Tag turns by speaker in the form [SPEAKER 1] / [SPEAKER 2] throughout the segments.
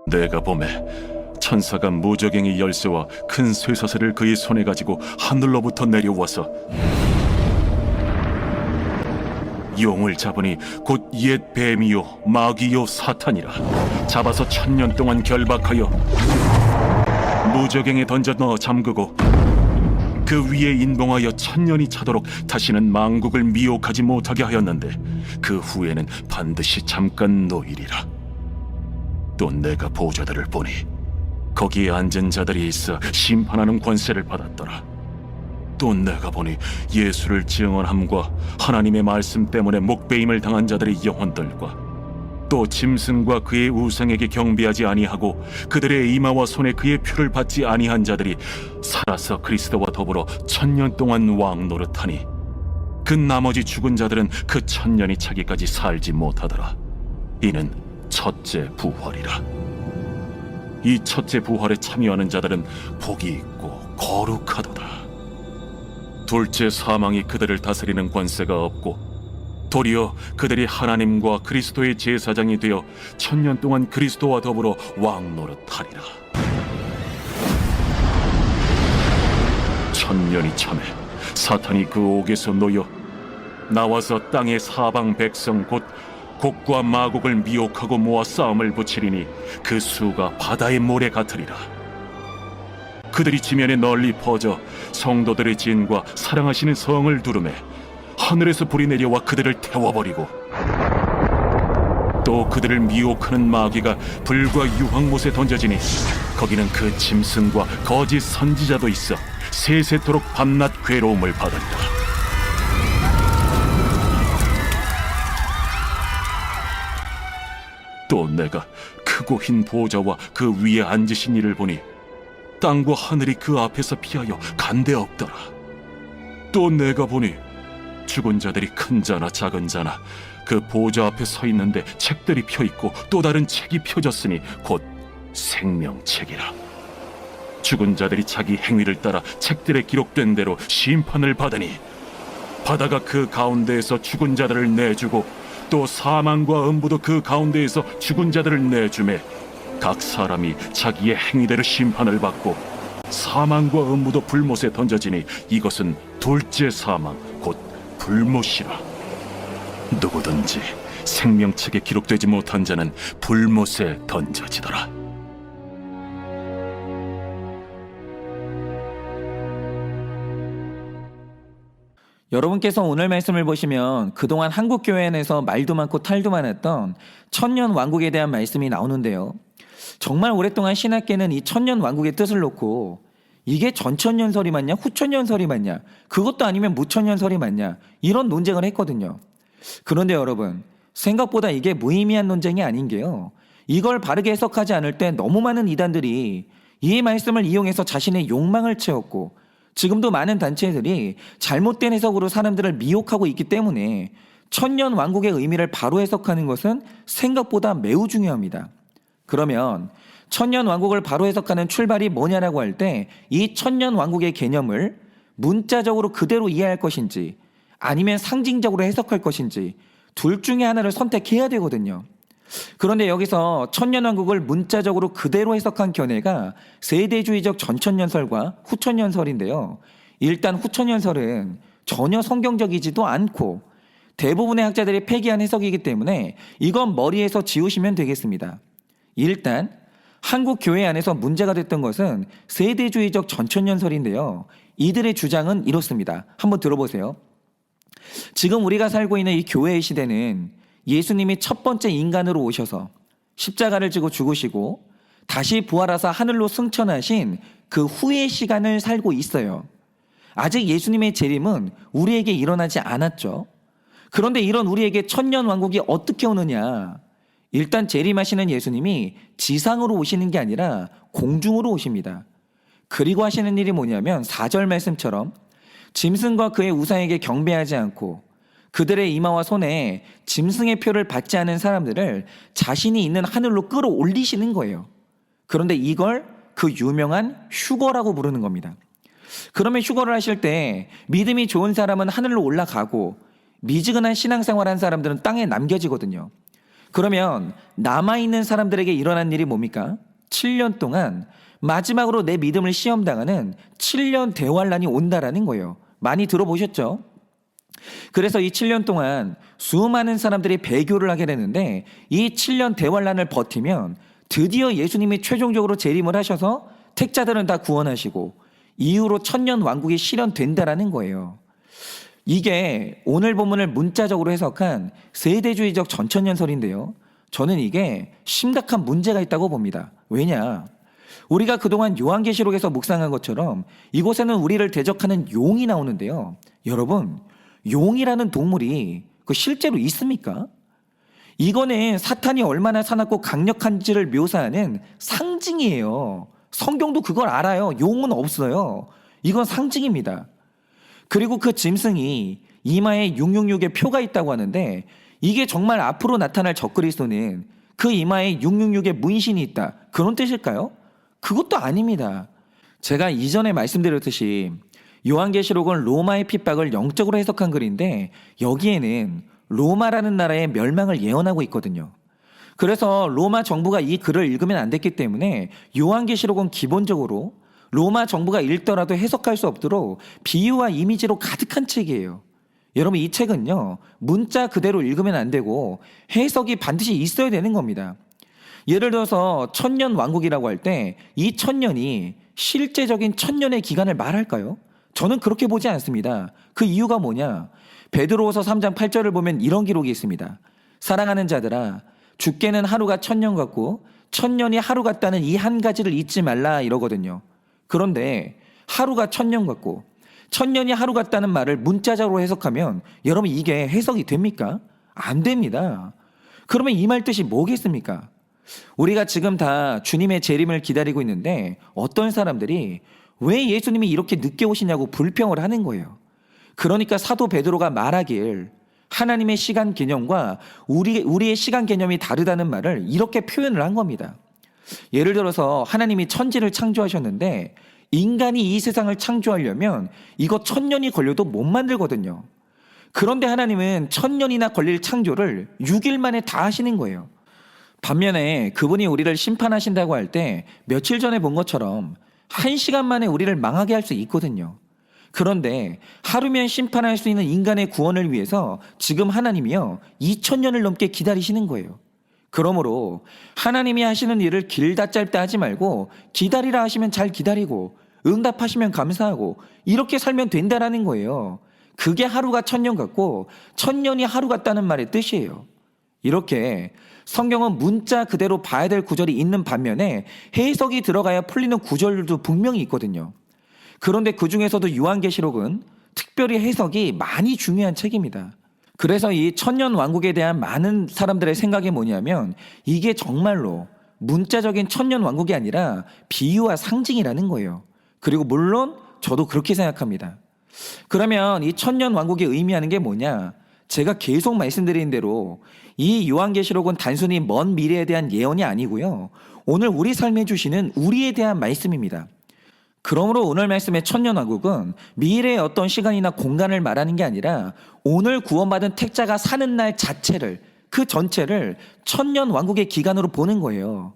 [SPEAKER 1] 내가 보매 천사가 무저갱이 열쇠와 큰 쇠사슬을 그의 손에 가지고 하늘로부터 내려와서 용을 잡으니 곧 옛 뱀이요 마귀요 사탄이라. 잡아서 1000년 동안 결박하여 무저갱에 던져 넣어 잠그고 그 위에 인봉하여 1000년이 차도록 다시는 만국을 미혹하지 못하게 하였는데 그 후에는 반드시 잠깐 놓이리라. 또 내가 보좌들을 보니 거기에 앉은 자들이 있어 심판하는 권세를 받았더라. 또 내가 보니 예수를 증언함과 하나님의 말씀 때문에 목배임을 당한 자들의 영혼들과 또 짐승과 그의 우상에게 경배하지 아니하고 그들의 이마와 손에 그의 표를 받지 아니한 자들이 살아서 그리스도와 더불어 1000년 동안 왕 노릇하니 그 나머지 죽은 자들은 그 1000년이 차기까지 살지 못하더라. 이는 첫째 부활이라. 이 첫째 부활에 참여하는 자들은 복이 있고 거룩하도다. 둘째 사망이 그들을 다스리는 권세가 없고 도리어 그들이 하나님과 그리스도의 제사장이 되어 1000년 동안 그리스도와 더불어 왕 노릇하리라. 1000년이 참에 사탄이 그 옥에서 놓여 나와서 땅의 사방 백성 곧 곡과 마곡을 미혹하고 모아 싸움을 붙이리니 그 수가 바다의 모래 같으리라. 그들이 지면에 널리 퍼져 성도들의 진과 사랑하시는 성을 두르매 하늘에서 불이 내려와 그들을 태워버리고 또 그들을 미혹하는 마귀가 불과 유황못에 던져지니 거기는 그 짐승과 거짓 선지자도 있어 세세토록 밤낮 괴로움을 받으리라. 또 내가 크고 흰 보좌와 그 위에 앉으신 이를 보니 땅과 하늘이 그 앞에서 피하여 간데 없더라. 또 내가 보니 죽은 자들이 큰 자나 작은 자나 그 보좌 앞에 서 있는데 책들이 펴 있고 또 다른 책이 펴졌으니 곧 생명책이라. 죽은 자들이 자기 행위를 따라 책들에 기록된 대로 심판을 받으니 바다가 그 가운데에서 죽은 자들을 내주고 또 사망과 음부도 그 가운데에서 죽은 자들을 내주매 각 사람이 자기의 행위대로 심판을 받고 사망과 음부도 불못에 던져지니 이것은 둘째 사망 곧 불못이라. 누구든지 생명책에 기록되지 못한 자는 불못에 던져지더라.
[SPEAKER 2] 여러분께서 오늘 말씀을 보시면 그동안 한국 교회 안에서 말도 많고 탈도 많았던 천년 왕국에 대한 말씀이 나오는데요. 정말 오랫동안 신학계는 이 천년 왕국의 뜻을 놓고 이게 전천년설이 맞냐 후천년설이 맞냐 그것도 아니면 무천년설이 맞냐 이런 논쟁을 했거든요. 그런데 여러분 생각보다 이게 무의미한 논쟁이 아닌 게요. 이걸 바르게 해석하지 않을 때 너무 많은 이단들이 이 말씀을 이용해서 자신의 욕망을 채웠고 지금도 많은 단체들이 잘못된 해석으로 사람들을 미혹하고 있기 때문에 천년 왕국의 의미를 바로 해석하는 것은 생각보다 매우 중요합니다. 그러면 천년 왕국을 바로 해석하는 출발이 뭐냐라고 할 때 이 천년 왕국의 개념을 문자적으로 그대로 이해할 것인지 아니면 상징적으로 해석할 것인지 둘 중에 하나를 선택해야 되거든요. 그런데 여기서 천년왕국을 문자적으로 그대로 해석한 견해가 세대주의적 전천년설과 후천년설인데요. 일단 후천년설은 전혀 성경적이지도 않고 대부분의 학자들이 폐기한 해석이기 때문에 이건 머리에서 지우시면 되겠습니다. 일단 한국 교회 안에서 문제가 됐던 것은 세대주의적 전천년설인데요. 이들의 주장은 이렇습니다. 한번 들어보세요. 지금 우리가 살고 있는 이 교회의 시대는 예수님이 첫 번째 인간으로 오셔서 십자가를 지고 죽으시고 다시 부활하사 하늘로 승천하신 그 후의 시간을 살고 있어요. 아직 예수님의 재림은 우리에게 일어나지 않았죠. 그런데 이런 우리에게 천년 왕국이 어떻게 오느냐? 일단 재림하시는 예수님이 지상으로 오시는 게 아니라 공중으로 오십니다. 그리고 하시는 일이 뭐냐면 4절 말씀처럼 짐승과 그의 우상에게 경배하지 않고 그들의 이마와 손에 짐승의 표를 받지 않은 사람들을 자신이 있는 하늘로 끌어올리시는 거예요. 그런데 이걸 그 유명한 휴거라고 부르는 겁니다. 그러면 휴거를 하실 때 믿음이 좋은 사람은 하늘로 올라가고 미지근한 신앙생활한 사람들은 땅에 남겨지거든요. 그러면 남아있는 사람들에게 일어난 일이 뭡니까? 7년 동안 마지막으로 내 믿음을 시험당하는 7년 대환란이 온다라는 거예요. 많이 들어보셨죠? 그래서 이 7년 동안 수많은 사람들이 배교를 하게 되는데 이 7년 대환란을 버티면 드디어 예수님이 최종적으로 재림을 하셔서 택자들은 다 구원하시고 이후로 천년 왕국이 실현된다라는 거예요. 이게 오늘 본문을 문자적으로 해석한 세대주의적 전천년설인데요. 저는 이게 심각한 문제가 있다고 봅니다. 왜냐? 우리가 그동안 요한계시록에서 묵상한 것처럼 이곳에는 우리를 대적하는 용이 나오는데요. 여러분, 용이라는 동물이 실제로 있습니까? 이거는 사탄이 얼마나 사납고 강력한지를 묘사하는 상징이에요. 성경도 그걸 알아요. 용은 없어요. 이건 상징입니다. 그리고 그 짐승이 이마에 666의 표가 있다고 하는데 이게 정말 앞으로 나타날 적그리스도는 그 이마에 666의 문신이 있다. 그런 뜻일까요? 그것도 아닙니다. 제가 이전에 말씀드렸듯이 요한계시록은 로마의 핍박을 영적으로 해석한 글인데 여기에는 로마라는 나라의 멸망을 예언하고 있거든요. 그래서 로마 정부가 이 글을 읽으면 안 됐기 때문에 요한계시록은 기본적으로 로마 정부가 읽더라도 해석할 수 없도록 비유와 이미지로 가득한 책이에요. 여러분 이 책은요 문자 그대로 읽으면 안 되고 해석이 반드시 있어야 되는 겁니다. 예를 들어서 천년 왕국이라고 할 때 이 천년이 실제적인 천년의 기간을 말할까요? 저는 그렇게 보지 않습니다. 그 이유가 뭐냐? 베드로후서 3장 8절을 보면 이런 기록이 있습니다. 사랑하는 자들아 주께는 하루가 천년 같고 천년이 하루 같다는 이 한 가지를 잊지 말라 이러거든요. 그런데 하루가 천년 같고 천년이 하루 같다는 말을 문자적으로 해석하면 여러분 이게 해석이 됩니까? 안 됩니다. 그러면 이 말 뜻이 뭐겠습니까? 우리가 지금 다 주님의 재림을 기다리고 있는데 어떤 사람들이 왜 예수님이 이렇게 늦게 오시냐고 불평을 하는 거예요. 그러니까 사도 베드로가 말하길 하나님의 시간 개념과 우리의 시간 개념이 다르다는 말을 이렇게 표현을 한 겁니다. 예를 들어서 하나님이 천지를 창조하셨는데 인간이 이 세상을 창조하려면 이거 1000년이 걸려도 못 만들거든요. 그런데 하나님은 1000년이나 걸릴 창조를 6일 만에 다 하시는 거예요. 반면에 그분이 우리를 심판하신다고 할 때 며칠 전에 본 것처럼 1시간 만에 우리를 망하게 할 수 있거든요. 그런데 하루면 심판할 수 있는 인간의 구원을 위해서 지금 하나님이요 2000년을 넘게 기다리시는 거예요. 그러므로 하나님이 하시는 일을 길다 짧다 하지 말고 기다리라 하시면 잘 기다리고 응답하시면 감사하고 이렇게 살면 된다라는 거예요. 그게 하루가 1000년 같고 1000년이 하루 같다는 말의 뜻이에요. 이렇게 성경은 문자 그대로 봐야 될 구절이 있는 반면에 해석이 들어가야 풀리는 구절도 분명히 있거든요. 그런데 그 중에서도 요한계시록은 특별히 해석이 많이 중요한 책입니다. 그래서 이 천년 왕국에 대한 많은 사람들의 생각이 뭐냐면 이게 정말로 문자적인 천년 왕국이 아니라 비유와 상징이라는 거예요. 그리고 물론 저도 그렇게 생각합니다. 그러면 이 천년 왕국이 의미하는 게 뭐냐? 제가 계속 말씀드린 대로 이 요한계시록은 단순히 먼 미래에 대한 예언이 아니고요. 오늘 우리 삶에 주시는 우리에 대한 말씀입니다. 그러므로 오늘 말씀의 천년왕국은 미래의 어떤 시간이나 공간을 말하는 게 아니라 오늘 구원받은 택자가 사는 날 자체를 그 전체를 천년왕국의 기간으로 보는 거예요.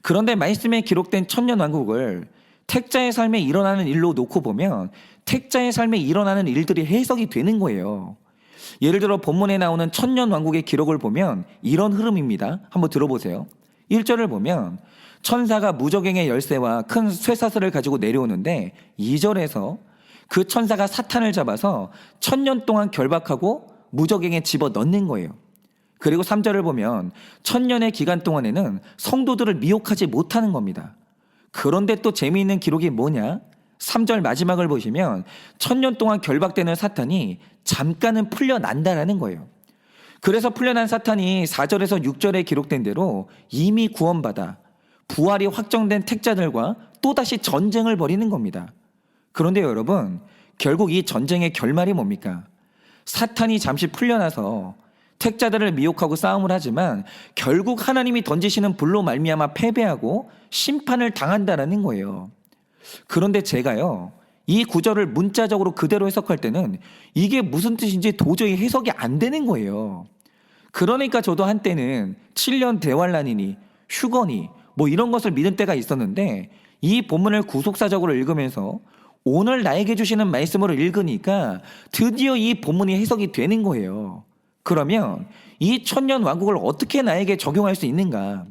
[SPEAKER 2] 그런데 말씀에 기록된 천년왕국을 택자의 삶에 일어나는 일로 놓고 보면 택자의 삶에 일어나는 일들이 해석이 되는 거예요. 예를 들어 본문에 나오는 천년왕국의 기록을 보면 이런 흐름입니다. 한번 들어보세요. 1절을 보면 천사가 무저갱의 열쇠와 큰 쇠사슬을 가지고 내려오는데 2절에서 그 천사가 사탄을 잡아서 1000년 동안 결박하고 무저갱에 집어넣는 거예요. 그리고 3절을 보면 1000년의 기간 동안에는 성도들을 미혹하지 못하는 겁니다. 그런데 또 재미있는 기록이 뭐냐? 3절 마지막을 보시면 1000년 동안 결박되는 사탄이 잠깐은 풀려난다라는 거예요. 그래서 풀려난 사탄이 4절에서 6절에 기록된 대로 이미 구원받아 부활이 확정된 택자들과 또다시 전쟁을 벌이는 겁니다. 그런데 여러분, 결국 이 전쟁의 결말이 뭡니까? 사탄이 잠시 풀려나서 택자들을 미혹하고 싸움을 하지만 결국 하나님이 던지시는 불로 말미암아 패배하고 심판을 당한다라는 거예요. 그런데 제가요, 이 구절을 문자적으로 그대로 해석할 때는 이게 무슨 뜻인지 도저히 해석이 안 되는 거예요. 그러니까 저도 한때는 7년 대환란이니 휴거니 뭐 이런 것을 믿은 때가 있었는데, 이 본문을 구속사적으로 읽으면서 오늘 나에게 주시는 말씀으로 읽으니까 드디어 이 본문이 해석이 되는 거예요. 그러면 이 천년 왕국을 어떻게 나에게 적용할 수 있는가?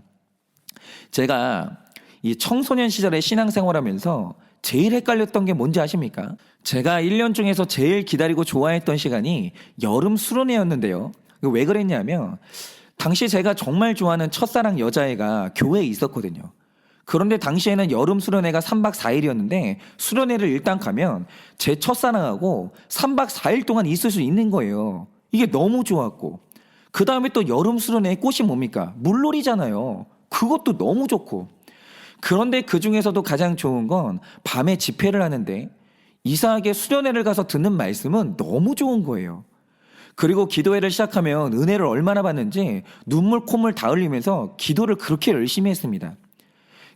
[SPEAKER 2] 제가 이 청소년 시절에 신앙생활하면서 제일 헷갈렸던 게 뭔지 아십니까? 제가 1년 중에서 제일 기다리고 좋아했던 시간이 여름 수련회였는데요. 왜 그랬냐면 당시 제가 정말 좋아하는 첫사랑 여자애가 교회에 있었거든요. 그런데 당시에는 여름 수련회가 3박 4일이었는데 수련회를 일단 가면 제 첫사랑하고 3박 4일 동안 있을 수 있는 거예요. 이게 너무 좋았고, 그 다음에 또 여름 수련회의 꽃이 뭡니까? 물놀이잖아요. 그것도 너무 좋고. 그런데 그 중에서도 가장 좋은 건 밤에 집회를 하는데 이상하게 수련회를 가서 듣는 말씀은 너무 좋은 거예요. 그리고 기도회를 시작하면 은혜를 얼마나 받는지 눈물 콧물 다 흘리면서 기도를 그렇게 열심히 했습니다.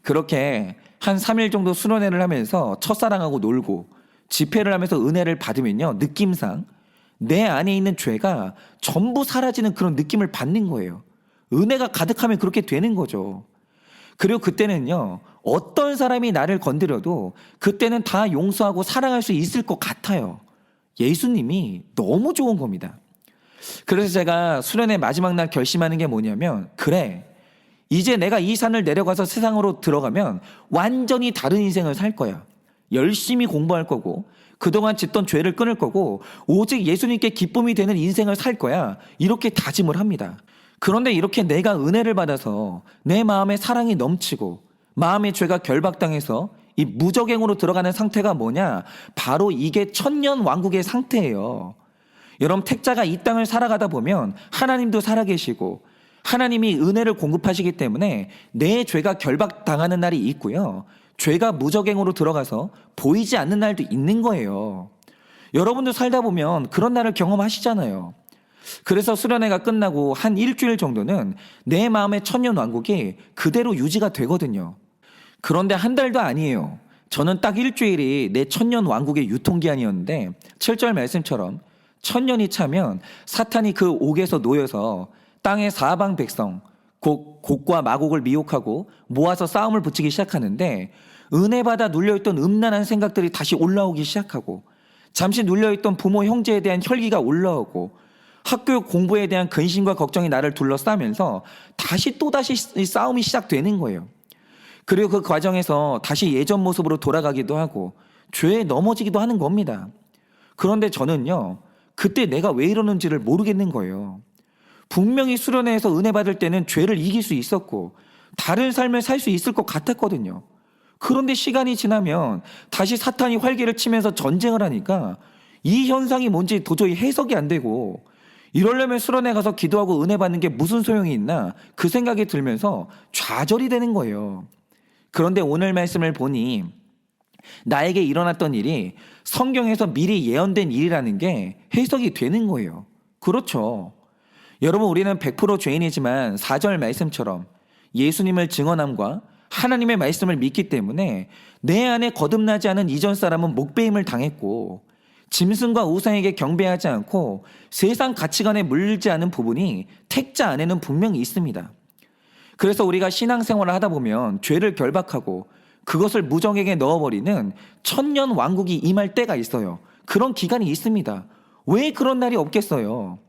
[SPEAKER 2] 그렇게 한 3일 정도 수련회를 하면서 첫사랑하고 놀고 집회를 하면서 은혜를 받으면요, 느낌상 내 안에 있는 죄가 전부 사라지는 그런 느낌을 받는 거예요. 은혜가 가득하면 그렇게 되는 거죠. 그리고 그때는요, 어떤 사람이 나를 건드려도 그때는 다 용서하고 사랑할 수 있을 것 같아요. 예수님이 너무 좋은 겁니다. 그래서 제가 수련회 마지막 날 결심하는 게 뭐냐면, 그래, 이제 내가 이 산을 내려가서 세상으로 들어가면 완전히 다른 인생을 살 거야. 열심히 공부할 거고 그동안 짓던 죄를 끊을 거고 오직 예수님께 기쁨이 되는 인생을 살 거야. 이렇게 다짐을 합니다. 그런데 이렇게 내가 은혜를 받아서 내 마음에 사랑이 넘치고 마음의 죄가 결박당해서 이 무적행으로 들어가는 상태가 뭐냐? 바로 이게 천년 왕국의 상태예요. 여러분, 택자가 이 땅을 살아가다 보면 하나님도 살아계시고 하나님이 은혜를 공급하시기 때문에 내 죄가 결박당하는 날이 있고요, 죄가 무적행으로 들어가서 보이지 않는 날도 있는 거예요. 여러분도 살다 보면 그런 날을 경험하시잖아요. 그래서 수련회가 끝나고 한 일주일 정도는 내 마음의 천년 왕국이 그대로 유지가 되거든요. 그런데 한 달도 아니에요. 저는 딱 일주일이 내 천년 왕국의 유통기한이었는데 7절 말씀처럼 천년이 차면 사탄이 그 옥에서 놓여서 땅의 사방 백성 곡과 마곡을 미혹하고 모아서 싸움을 붙이기 시작하는데, 은혜 받아 눌려있던 음란한 생각들이 다시 올라오기 시작하고, 잠시 눌려있던 부모 형제에 대한 혈기가 올라오고, 학교 공부에 대한 근심과 걱정이 나를 둘러싸면서 다시 또다시 싸움이 시작되는 거예요. 그리고 그 과정에서 다시 예전 모습으로 돌아가기도 하고 죄에 넘어지기도 하는 겁니다. 그런데 저는요, 그때 내가 왜 이러는지를 모르겠는 거예요. 분명히 수련회에서 은혜 받을 때는 죄를 이길 수 있었고 다른 삶을 살 수 있을 것 같았거든요. 그런데 시간이 지나면 다시 사탄이 활개를 치면서 전쟁을 하니까 이 현상이 뭔지 도저히 해석이 안 되고, 이러려면 수련회 가서 기도하고 은혜 받는 게 무슨 소용이 있나, 그 생각이 들면서 좌절이 되는 거예요. 그런데 오늘 말씀을 보니 나에게 일어났던 일이 성경에서 미리 예언된 일이라는 게 해석이 되는 거예요. 그렇죠. 여러분, 우리는 100% 죄인이지만 4절 말씀처럼 예수님을 증언함과 하나님의 말씀을 믿기 때문에 내 안에 거듭나지 않은 이전 사람은 목배임을 당했고 짐승과 우상에게 경배하지 않고 세상 가치관에 물지 않은 부분이 택자 안에는 분명히 있습니다. 그래서 우리가 신앙생활을 하다 보면 죄를 결박하고 그것을 무정에게 넣어버리는 천년 왕국이 임할 때가 있어요. 그런 기간이 있습니다. 왜 그런 날이 없겠어요?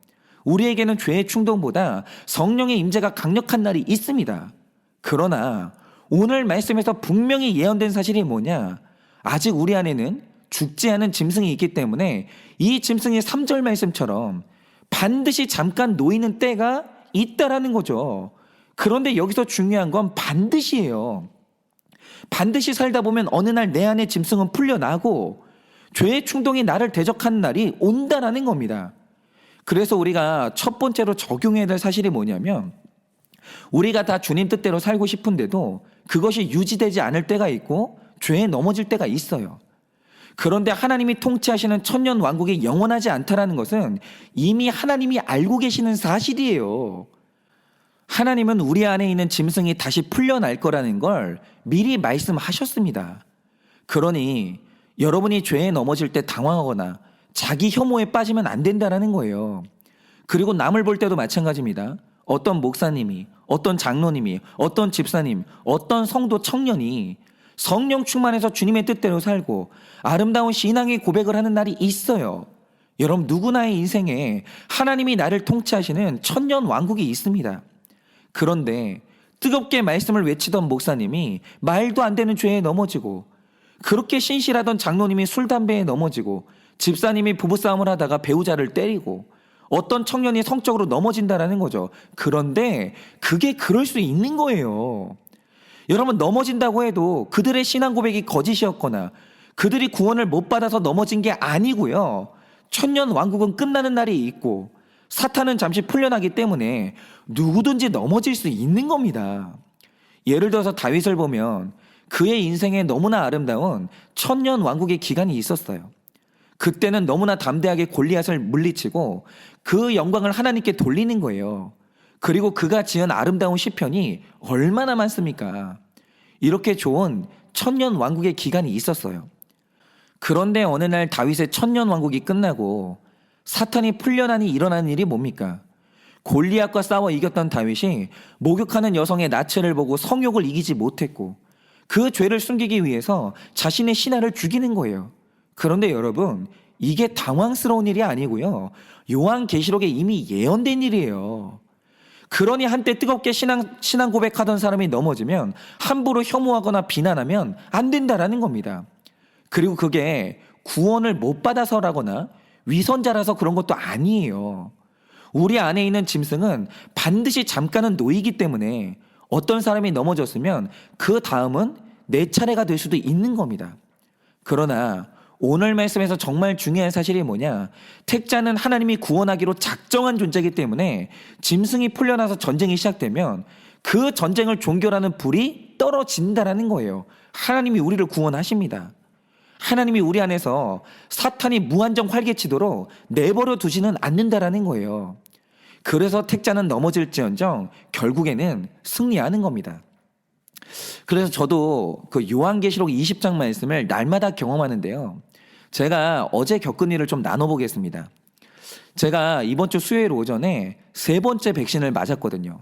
[SPEAKER 2] 우리에게는 죄의 충동보다 성령의 임재가 강력한 날이 있습니다. 그러나 오늘 말씀에서 분명히 예언된 사실이 뭐냐? 아직 우리 안에는 죽지 않은 짐승이 있기 때문에 이 짐승이 3절 말씀처럼 반드시 잠깐 놓이는 때가 있다라는 거죠. 그런데 여기서 중요한 건 반드시예요. 반드시 살다 보면 어느 날 내 안에 짐승은 풀려나고 죄의 충동이 나를 대적하는 날이 온다라는 겁니다. 그래서 우리가 첫 번째로 적용해야 될 사실이 뭐냐면, 우리가 다 주님 뜻대로 살고 싶은데도 그것이 유지되지 않을 때가 있고 죄에 넘어질 때가 있어요. 그런데 하나님이 통치하시는 천년 왕국이 영원하지 않다라는 것은 이미 하나님이 알고 계시는 사실이에요. 하나님은 우리 안에 있는 짐승이 다시 풀려날 거라는 걸 미리 말씀하셨습니다. 그러니 여러분이 죄에 넘어질 때 당황하거나 자기 혐오에 빠지면 안 된다라는 거예요. 그리고 남을 볼 때도 마찬가지입니다. 어떤 목사님이, 어떤 장로님이, 어떤 집사님, 어떤 성도 청년이 성령 충만해서 주님의 뜻대로 살고 아름다운 신앙의 고백을 하는 날이 있어요. 여러분, 누구나의 인생에 하나님이 나를 통치하시는 천년 왕국이 있습니다. 그런데 뜨겁게 말씀을 외치던 목사님이 말도 안 되는 죄에 넘어지고, 그렇게 신실하던 장로님이 술, 담배에 넘어지고, 집사님이 부부싸움을 하다가 배우자를 때리고, 어떤 청년이 성적으로 넘어진다라는 거죠. 그런데 그게 그럴 수 있는 거예요. 여러분, 넘어진다고 해도 그들의 신앙 고백이 거짓이었거나 그들이 구원을 못 받아서 넘어진 게 아니고요. 천년 왕국은 끝나는 날이 있고 사탄은 잠시 풀려나기 때문에 누구든지 넘어질 수 있는 겁니다. 예를 들어서 다윗을 보면 그의 인생에 너무나 아름다운 천년 왕국의 기간이 있었어요. 그때는 너무나 담대하게 골리앗을 물리치고 그 영광을 하나님께 돌리는 거예요. 그리고 그가 지은 아름다운 시편이 얼마나 많습니까? 이렇게 좋은 천년 왕국의 기간이 있었어요. 그런데 어느 날 다윗의 천년 왕국이 끝나고 사탄이 풀려나니 일어난 일이 뭡니까? 골리앗과 싸워 이겼던 다윗이 목욕하는 여성의 나체를 보고 성욕을 이기지 못했고 그 죄를 숨기기 위해서 자신의 신하를 죽이는 거예요. 그런데 여러분, 이게 당황스러운 일이 아니고요. 요한계시록에 이미 예언된 일이에요. 그러니 한때 뜨겁게 신앙 고백하던 사람이 넘어지면 함부로 혐오하거나 비난하면 안 된다라는 겁니다. 그리고 그게 구원을 못 받아서라거나 위선자라서 그런 것도 아니에요. 우리 안에 있는 짐승은 반드시 잠깐은 놓이기 때문에 어떤 사람이 넘어졌으면 그 다음은 내 차례가 될 수도 있는 겁니다. 그러나 오늘 말씀에서 정말 중요한 사실이 뭐냐? 택자는 하나님이 구원하기로 작정한 존재이기 때문에 짐승이 풀려나서 전쟁이 시작되면 그 전쟁을 종결하는 불이 떨어진다라는 거예요. 하나님이 우리를 구원하십니다. 하나님이 우리 안에서 사탄이 무한정 활개치도록 내버려 두지는 않는다라는 거예요. 그래서 택자는 넘어질지언정 결국에는 승리하는 겁니다. 그래서 저도 그 요한계시록 20장 말씀을 날마다 경험하는데요. 제가 어제 겪은 일을 좀 나눠보겠습니다. 제가 이번 주 수요일 오전에 3번째 백신을 맞았거든요.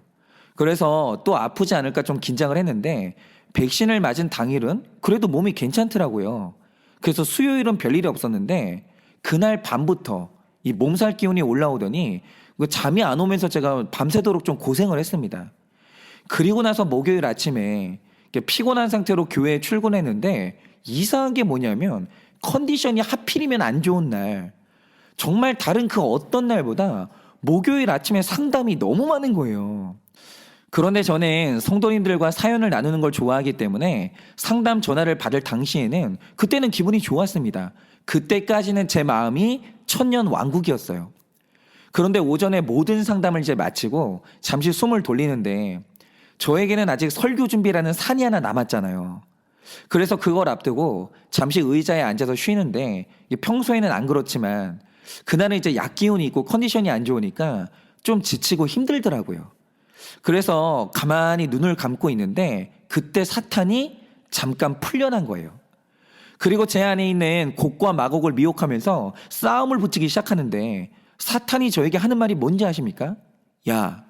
[SPEAKER 2] 그래서 또 아프지 않을까 좀 긴장을 했는데 백신을 맞은 당일은 그래도 몸이 괜찮더라고요. 그래서 수요일은 별일이 없었는데 그날 밤부터 이 몸살 기운이 올라오더니 잠이 안 오면서 제가 밤새도록 좀 고생을 했습니다. 그리고 나서 목요일 아침에 피곤한 상태로 교회에 출근했는데 이상한 게 뭐냐면 컨디션이 하필이면 안 좋은 날, 정말 다른 그 어떤 날보다 목요일 아침에 상담이 너무 많은 거예요. 그런데 저는 성도님들과 사연을 나누는 걸 좋아하기 때문에 상담 전화를 받을 당시에는 그때는 기분이 좋았습니다. 그때까지는 제 마음이 천년 왕국이었어요. 그런데 오전에 모든 상담을 이제 마치고 잠시 숨을 돌리는데 저에게는 아직 설교 준비라는 산이 하나 남았잖아요. 그래서 그걸 앞두고 잠시 의자에 앉아서 쉬는데 평소에는 안 그렇지만 그날은 이제 약기운이 있고 컨디션이 안 좋으니까 좀 지치고 힘들더라고요. 그래서 가만히 눈을 감고 있는데 그때 사탄이 잠깐 풀려난 거예요. 그리고 제 안에 있는 곡과 마곡을 미혹하면서 싸움을 붙이기 시작하는데 사탄이 저에게 하는 말이 뭔지 아십니까? 야,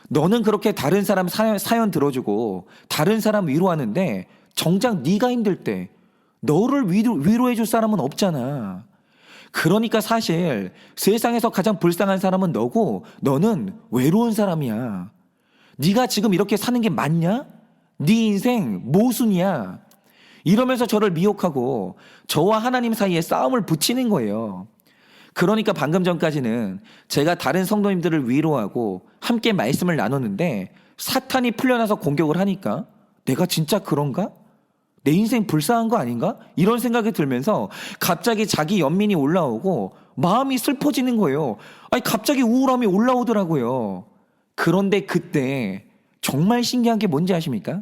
[SPEAKER 2] 너는 그렇게 다른 사람 사연 들어주고 다른 사람 위로하는데 정작 네가 힘들 때 너를 위로해 줄 사람은 없잖아. 그러니까 사실 세상에서 가장 불쌍한 사람은 너고 너는 외로운 사람이야. 네가 지금 이렇게 사는 게 맞냐? 네 인생 모순이야. 이러면서 저를 미혹하고 저와 하나님 사이에 싸움을 붙이는 거예요. 그러니까 방금 전까지는 제가 다른 성도님들을 위로하고 함께 말씀을 나눴는데 사탄이 풀려나서 공격을 하니까 내가 진짜 그런가? 내 인생 불쌍한 거 아닌가? 이런 생각이 들면서 갑자기 자기 연민이 올라오고 마음이 슬퍼지는 거예요. 아니, 갑자기 우울함이 올라오더라고요. 그런데 그때 정말 신기한 게 뭔지 아십니까?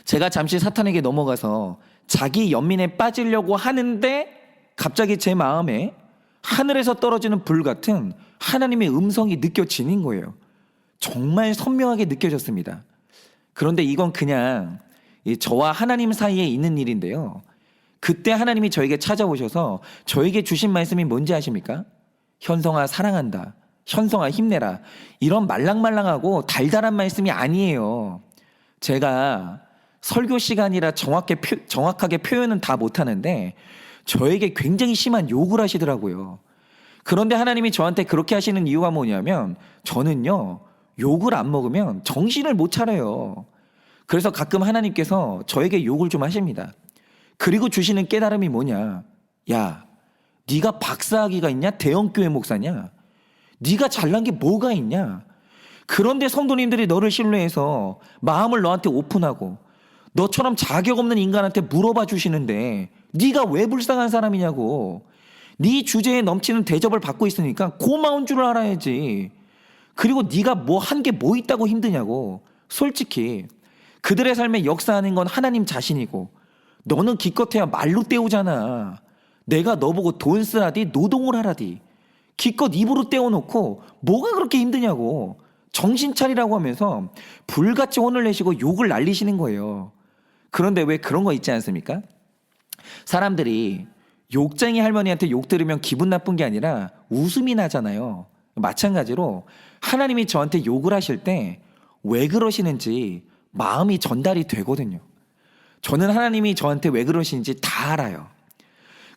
[SPEAKER 2] 제가 잠시 사탄에게 넘어가서 자기 연민에 빠지려고 하는데 갑자기 제 마음에 하늘에서 떨어지는 불 같은 하나님의 음성이 느껴지는 거예요. 정말 선명하게 느껴졌습니다. 그런데 이건 그냥 저와 하나님 사이에 있는 일인데요. 그때 하나님이 저에게 찾아오셔서 저에게 주신 말씀이 뭔지 아십니까? 현성아 사랑한다. 현성아 힘내라. 이런 말랑말랑하고 달달한 말씀이 아니에요. 제가 설교 시간이라 정확하게 표현은 다 못하는데 저에게 굉장히 심한 욕을 하시더라고요. 그런데 하나님이 저한테 그렇게 하시는 이유가 뭐냐면 저는요 욕을 안 먹으면 정신을 못 차려요. 그래서 가끔 하나님께서 저에게 욕을 좀 하십니다. 그리고 주시는 깨달음이 뭐냐? 야, 네가 박사학위가 있냐? 대형교회 목사냐? 네가 잘난 게 뭐가 있냐? 그런데 성도님들이 너를 신뢰해서 마음을 너한테 오픈하고 너처럼 자격 없는 인간한테 물어봐 주시는데 네가 왜 불쌍한 사람이냐고. 네 주제에 넘치는 대접을 받고 있으니까 고마운 줄 알아야지. 그리고 네가 뭐 한 게 뭐 있다고 힘드냐고. 솔직히 그들의 삶에 역사하는 건 하나님 자신이고 너는 기껏해야 말로 때우잖아. 내가 너보고 돈 쓰라디 노동을 하라디 기껏 입으로 때워놓고 뭐가 그렇게 힘드냐고. 정신 차리라고 하면서 불같이 혼을 내시고 욕을 날리시는 거예요. 그런데 왜 그런 거 있지 않습니까? 사람들이 욕쟁이 할머니한테 욕 들으면 기분 나쁜 게 아니라 웃음이 나잖아요. 마찬가지로 하나님이 저한테 욕을 하실 때 왜 그러시는지 마음이 전달이 되거든요. 저는 하나님이 저한테 왜 그러시는지 다 알아요.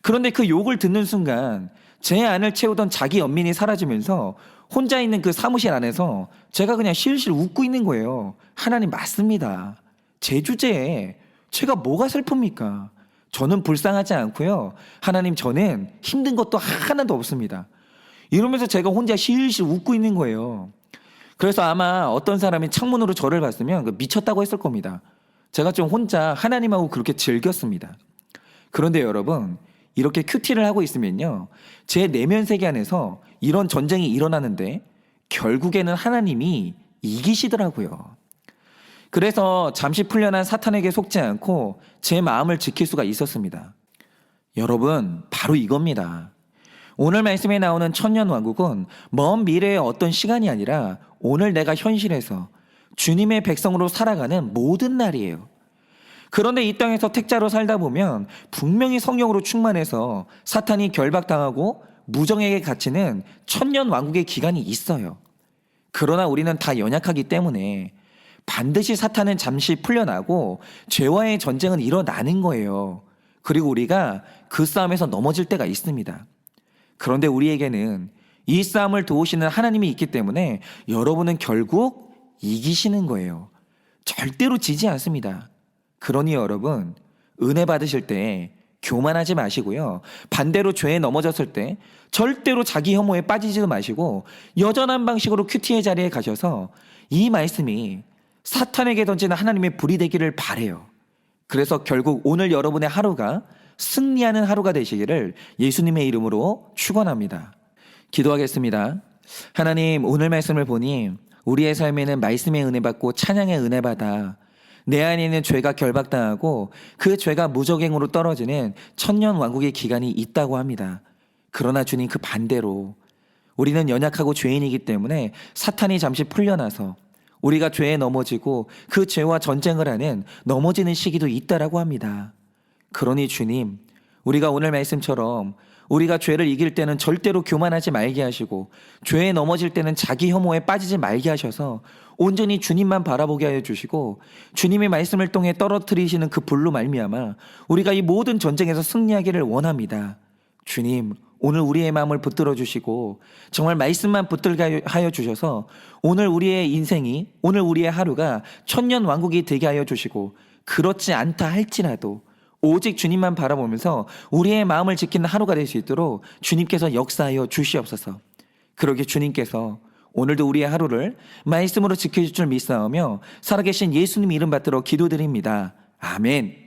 [SPEAKER 2] 그런데 그 욕을 듣는 순간 제 안을 채우던 자기 연민이 사라지면서 혼자 있는 그 사무실 안에서 제가 그냥 실실 웃고 있는 거예요. 하나님 맞습니다. 제 주제에 제가 뭐가 슬픕니까? 저는 불쌍하지 않고요. 하나님 저는 힘든 것도 하나도 없습니다. 이러면서 제가 혼자 실실 웃고 있는 거예요. 그래서 아마 어떤 사람이 창문으로 저를 봤으면 미쳤다고 했을 겁니다. 제가 좀 혼자 하나님하고 그렇게 즐겼습니다. 그런데 여러분 이렇게 큐티를 하고 있으면요. 제 내면 세계 안에서 이런 전쟁이 일어나는데 결국에는 하나님이 이기시더라고요. 그래서 잠시 풀려난 사탄에게 속지 않고 제 마음을 지킬 수가 있었습니다. 여러분 바로 이겁니다. 오늘 말씀에 나오는 천년왕국은 먼 미래의 어떤 시간이 아니라 오늘 내가 현실에서 주님의 백성으로 살아가는 모든 날이에요. 그런데 이 땅에서 택자로 살다 보면 분명히 성령으로 충만해서 사탄이 결박당하고 무정에게 갇히는 천년왕국의 기간이 있어요. 그러나 우리는 다 연약하기 때문에 반드시 사탄은 잠시 풀려나고 죄와의 전쟁은 일어나는 거예요. 그리고 우리가 그 싸움에서 넘어질 때가 있습니다. 그런데 우리에게는 이 싸움을 도우시는 하나님이 있기 때문에 여러분은 결국 이기시는 거예요. 절대로 지지 않습니다. 그러니 여러분 은혜 받으실 때 교만하지 마시고요. 반대로 죄에 넘어졌을 때 절대로 자기 혐오에 빠지지도 마시고 여전한 방식으로 큐티의 자리에 가셔서 이 말씀이 사탄에게 던지는 하나님의 불이 되기를 바라요. 그래서 결국 오늘 여러분의 하루가 승리하는 하루가 되시기를 예수님의 이름으로 축원합니다. 기도하겠습니다. 하나님 오늘 말씀을 보니 우리의 삶에는 말씀의 은혜 받고 찬양의 은혜 받아 내 안에 있는 죄가 결박당하고 그 죄가 무적행으로 떨어지는 천년왕국의 기간이 있다고 합니다. 그러나 주님 그 반대로 우리는 연약하고 죄인이기 때문에 사탄이 잠시 풀려나서 우리가 죄에 넘어지고 그 죄와 전쟁을 하는 넘어지는 시기도 있다라고 합니다. 그러니 주님, 우리가 오늘 말씀처럼 우리가 죄를 이길 때는 절대로 교만하지 말게 하시고 죄에 넘어질 때는 자기 혐오에 빠지지 말게 하셔서 온전히 주님만 바라보게 하여 주시고 주님의 말씀을 통해 떨어뜨리시는 그 불로 말미암아 우리가 이 모든 전쟁에서 승리하기를 원합니다. 주님, 오늘 우리의 마음을 붙들어 주시고 정말 말씀만 붙들게 하여 주셔서 오늘 우리의 인생이 오늘 우리의 하루가 천년 왕국이 되게 하여 주시고 그렇지 않다 할지라도 오직 주님만 바라보면서 우리의 마음을 지키는 하루가 될 수 있도록 주님께서 역사하여 주시옵소서. 그러게 주님께서 오늘도 우리의 하루를 말씀으로 지켜줄 줄 믿사오며 살아계신 예수님 이름 받들어 기도드립니다. 아멘.